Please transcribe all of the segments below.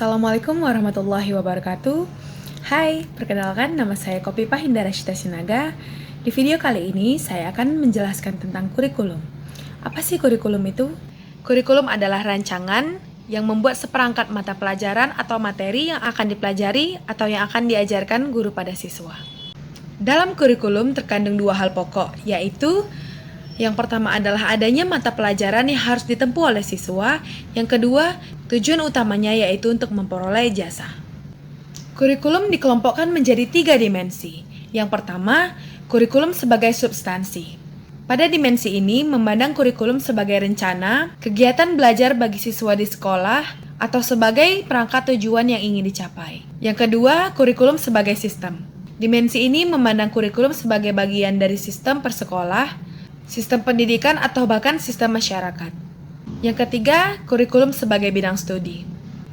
Assalamualaikum warahmatullahi wabarakatuh. Hai, perkenalkan nama saya Kopipah Indarashita Sinaga. Di video kali ini saya akan menjelaskan tentang kurikulum. Apa sih kurikulum itu? Kurikulum adalah rancangan yang membuat seperangkat mata pelajaran atau materi yang akan dipelajari atau yang akan diajarkan guru pada siswa. Dalam kurikulum terkandung dua hal pokok, yaitu yang pertama adalah adanya mata pelajaran yang harus ditempuh oleh siswa. Yang kedua, tujuan utamanya yaitu untuk memperoleh ijazah. Kurikulum dikelompokkan menjadi 3 dimensi. Yang pertama, kurikulum sebagai substansi. Pada dimensi ini, memandang kurikulum sebagai rencana, kegiatan belajar bagi siswa di sekolah, atau sebagai perangkat tujuan yang ingin dicapai. Yang kedua, kurikulum sebagai sistem. Dimensi ini memandang kurikulum sebagai bagian dari sistem persekolah, sistem pendidikan atau bahkan sistem masyarakat. Yang ketiga, kurikulum sebagai bidang studi.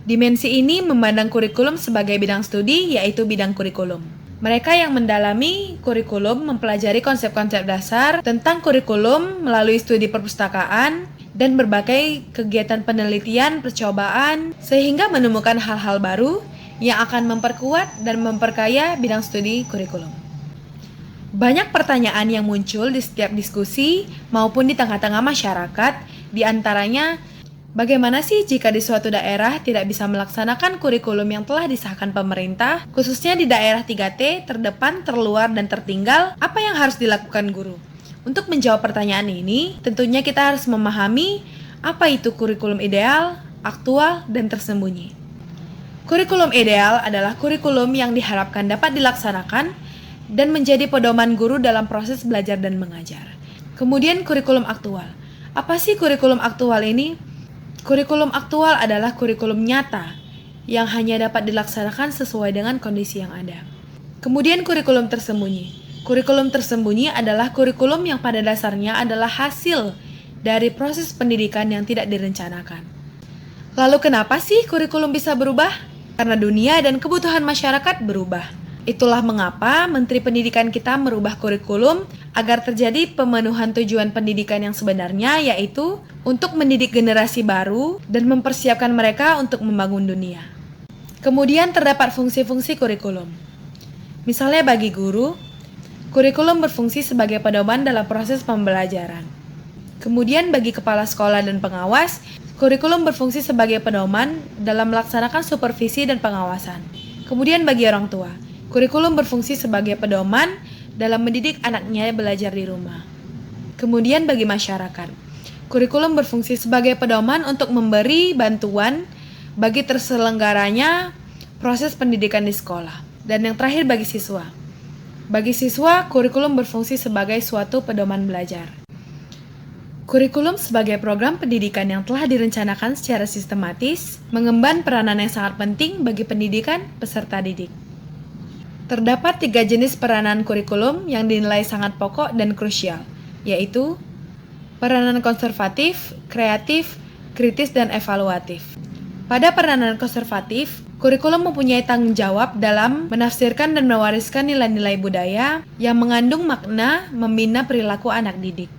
Dimensi ini memandang kurikulum sebagai bidang studi, yaitu bidang kurikulum. Mereka yang mendalami kurikulum mempelajari konsep-konsep dasar tentang kurikulum melalui studi perpustakaan dan berbagai kegiatan penelitian, percobaan, sehingga menemukan hal-hal baru yang akan memperkuat dan memperkaya bidang studi kurikulum. Banyak pertanyaan yang muncul di setiap diskusi maupun di tengah-tengah masyarakat, di antaranya, bagaimana sih jika di suatu daerah tidak bisa melaksanakan kurikulum yang telah disahkan pemerintah, khususnya di daerah 3T, terdepan, terluar, dan tertinggal, apa yang harus dilakukan guru? Untuk menjawab pertanyaan ini, tentunya kita harus memahami apa itu kurikulum ideal, aktual, dan tersembunyi. Kurikulum ideal adalah kurikulum yang diharapkan dapat dilaksanakan dan menjadi pedoman guru dalam proses belajar dan mengajar. Kemudian kurikulum aktual. Apa sih kurikulum aktual ini? Kurikulum aktual adalah kurikulum nyata yang hanya dapat dilaksanakan sesuai dengan kondisi yang ada. Kemudian kurikulum tersembunyi. Kurikulum tersembunyi adalah kurikulum yang pada dasarnya adalah hasil dari proses pendidikan yang tidak direncanakan. Lalu kenapa sih kurikulum bisa berubah? Karena dunia dan kebutuhan masyarakat berubah. Itulah mengapa Menteri Pendidikan kita merubah kurikulum agar terjadi pemenuhan tujuan pendidikan yang sebenarnya, yaitu untuk mendidik generasi baru dan mempersiapkan mereka untuk membangun dunia. Kemudian terdapat fungsi-fungsi kurikulum. Misalnya bagi guru, kurikulum berfungsi sebagai pedoman dalam proses pembelajaran. Kemudian bagi kepala sekolah dan pengawas, kurikulum berfungsi sebagai pedoman dalam melaksanakan supervisi dan pengawasan. Kemudian bagi orang tua, kurikulum berfungsi sebagai pedoman dalam mendidik anaknya belajar di rumah. Kemudian bagi masyarakat, kurikulum berfungsi sebagai pedoman untuk memberi bantuan bagi terselenggaranya proses pendidikan di sekolah. Dan yang terakhir bagi siswa. Bagi siswa, kurikulum berfungsi sebagai suatu pedoman belajar. Kurikulum sebagai program pendidikan yang telah direncanakan secara sistematis, mengemban peranan yang sangat penting bagi pendidikan peserta didik. Terdapat 3 jenis peranan kurikulum yang dinilai sangat pokok dan krusial, yaitu peranan konservatif, kreatif, kritis, dan evaluatif. Pada peranan konservatif, kurikulum mempunyai tanggung jawab dalam menafsirkan dan mewariskan nilai-nilai budaya yang mengandung makna membina perilaku anak didik.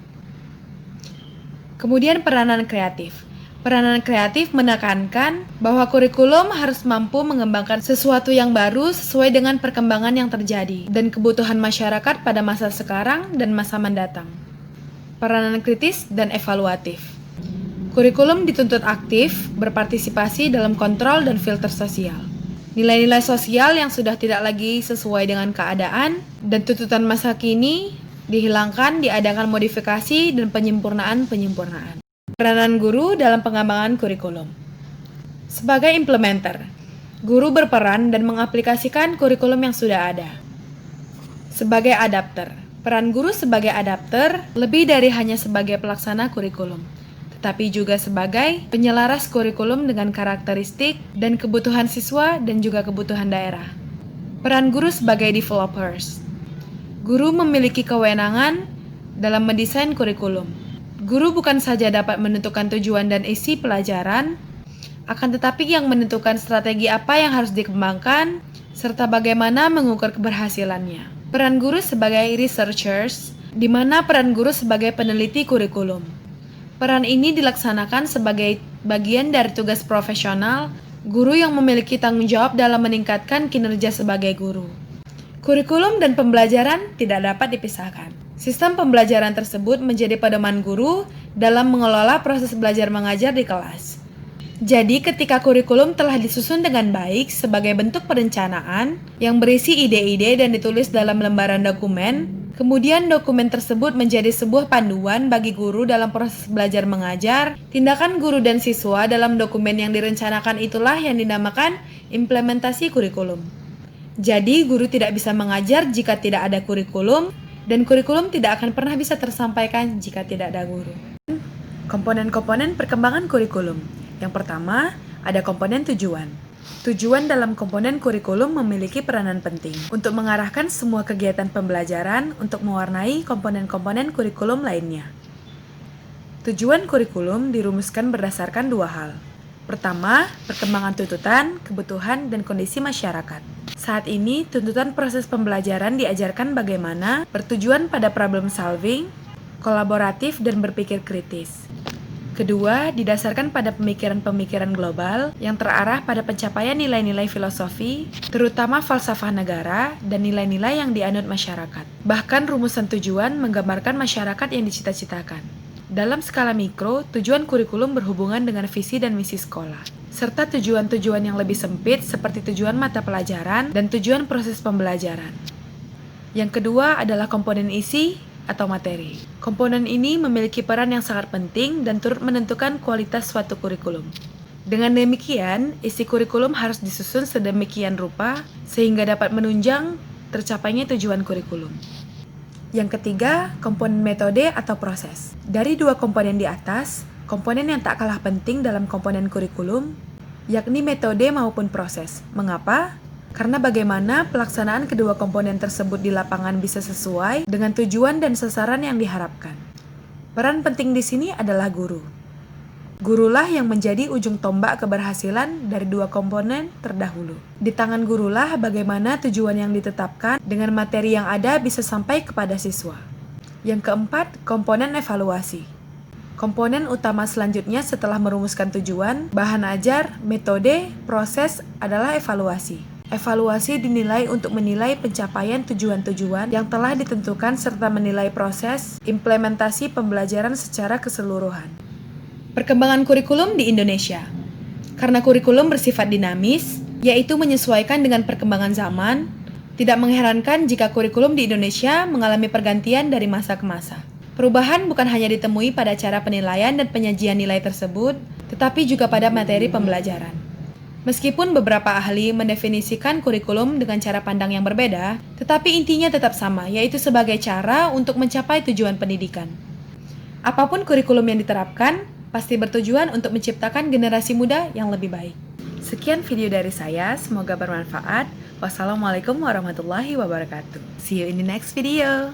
Kemudian peranan kreatif. Peranan kreatif menekankan bahwa kurikulum harus mampu mengembangkan sesuatu yang baru sesuai dengan perkembangan yang terjadi dan kebutuhan masyarakat pada masa sekarang dan masa mendatang. Peranan kritis dan evaluatif. Kurikulum dituntut aktif, berpartisipasi dalam kontrol dan filter sosial. Nilai-nilai sosial yang sudah tidak lagi sesuai dengan keadaan dan tuntutan masa kini dihilangkan, diadakan modifikasi dan penyempurnaan. Peranan guru dalam pengembangan kurikulum. Sebagai implementer, guru berperan dan mengaplikasikan kurikulum yang sudah ada. Sebagai adapter, peran guru sebagai adapter lebih dari hanya sebagai pelaksana kurikulum, tetapi juga sebagai penyelaras kurikulum dengan karakteristik dan kebutuhan siswa dan juga kebutuhan daerah. Peran guru sebagai developers. Guru memiliki kewenangan dalam mendesain kurikulum. Guru bukan saja dapat menentukan tujuan dan isi pelajaran, akan tetapi yang menentukan strategi apa yang harus dikembangkan, serta bagaimana mengukur keberhasilannya. Peran guru sebagai researchers, di mana peran guru sebagai peneliti kurikulum. Peran ini dilaksanakan sebagai bagian dari tugas profesional Guru yang memiliki tanggung jawab dalam meningkatkan kinerja sebagai guru. Kurikulum dan pembelajaran tidak dapat dipisahkan. Sistem pembelajaran tersebut menjadi pedoman guru dalam mengelola proses belajar mengajar di kelas. Jadi, ketika kurikulum telah disusun dengan baik sebagai bentuk perencanaan yang berisi ide-ide dan ditulis dalam lembaran dokumen, kemudian dokumen tersebut menjadi sebuah panduan bagi guru dalam proses belajar mengajar, tindakan guru dan siswa dalam dokumen yang direncanakan itulah yang dinamakan implementasi kurikulum. Jadi, guru tidak bisa mengajar jika tidak ada kurikulum, dan kurikulum tidak akan pernah bisa tersampaikan jika tidak ada guru. Komponen-komponen perkembangan kurikulum. Yang pertama, ada komponen tujuan. Tujuan dalam komponen kurikulum memiliki peranan penting untuk mengarahkan semua kegiatan pembelajaran untuk mewarnai komponen-komponen kurikulum lainnya. Tujuan kurikulum dirumuskan berdasarkan dua hal. Pertama, perkembangan tuntutan, kebutuhan, dan kondisi masyarakat. Saat ini, tuntutan proses pembelajaran diajarkan bagaimana bertujuan pada problem solving, kolaboratif, dan berpikir kritis. Kedua, didasarkan pada pemikiran-pemikiran global yang terarah pada pencapaian nilai-nilai filosofi, terutama falsafah negara dan nilai-nilai yang dianut masyarakat. Bahkan rumusan tujuan menggambarkan masyarakat yang dicita-citakan. Dalam skala mikro, tujuan kurikulum berhubungan dengan visi dan misi sekolah, serta tujuan-tujuan yang lebih sempit seperti tujuan mata pelajaran dan tujuan proses pembelajaran. Yang kedua adalah komponen isi atau materi. Komponen ini memiliki peran yang sangat penting dan turut menentukan kualitas suatu kurikulum. Dengan demikian, isi kurikulum harus disusun sedemikian rupa sehingga dapat menunjang tercapainya tujuan kurikulum. Yang ketiga, komponen metode atau proses. Dari dua komponen di atas, komponen yang tak kalah penting dalam komponen kurikulum, yakni metode maupun proses. Mengapa? Karena bagaimana pelaksanaan kedua komponen tersebut di lapangan bisa sesuai dengan tujuan dan sasaran yang diharapkan. Peran penting di sini adalah guru. Gurulah yang menjadi ujung tombak keberhasilan dari dua komponen terdahulu. Di tangan gurulah bagaimana tujuan yang ditetapkan dengan materi yang ada bisa sampai kepada siswa. Yang keempat, komponen evaluasi. Komponen utama selanjutnya setelah merumuskan tujuan, bahan ajar, metode, proses adalah evaluasi. Evaluasi dinilai untuk menilai pencapaian tujuan-tujuan yang telah ditentukan serta menilai proses implementasi pembelajaran secara keseluruhan. Perkembangan kurikulum di Indonesia. Karena kurikulum bersifat dinamis, yaitu menyesuaikan dengan perkembangan zaman, tidak mengherankan jika kurikulum di Indonesia mengalami pergantian dari masa ke masa. Perubahan bukan hanya ditemui pada cara penilaian dan penyajian nilai tersebut, tetapi juga pada materi pembelajaran. Meskipun beberapa ahli mendefinisikan kurikulum dengan cara pandang yang berbeda, tetapi intinya tetap sama, yaitu sebagai cara untuk mencapai tujuan pendidikan. Apapun kurikulum yang diterapkan, pasti bertujuan untuk menciptakan generasi muda yang lebih baik. Sekian video dari saya, semoga bermanfaat. Wassalamualaikum warahmatullahi wabarakatuh. See you in the next video.